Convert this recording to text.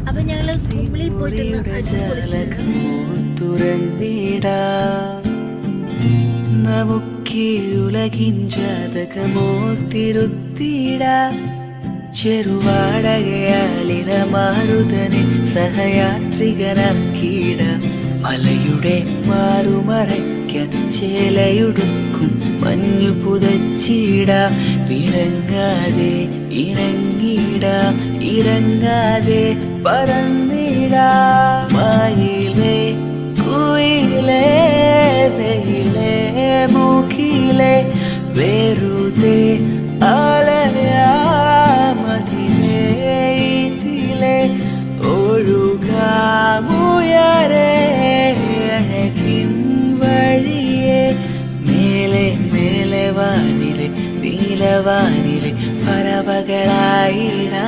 അപ്പൊ ഞങ്ങള് കുമിളിൽ നമുക്കുലകിൻ ജാതകമോ തിരുത്തിട ചെറുവാടകയാലിന മാരുതനെ സഹയാത്രികനാക്കിട മലയുടെ മാറുമറയ്ക്കാൻ ചേലയുടുക്കും മഞ്ഞു പുതച്ചിട പിണങ്ങാതെ ഇണങ്ങിട ഇറങ്ങാതെ പറന്നിട മയിലേ കുയിലേ വെയിലേ മൂക്കിലേ വെറുതെ ആലയാമതിലേ ഇതിലേ ഒഴുകാമുയരേ അഴകിൻ വഴിയേ മേലെ മേലെ വാനിലെ നീലവാനിലെ പറവകളായിടാ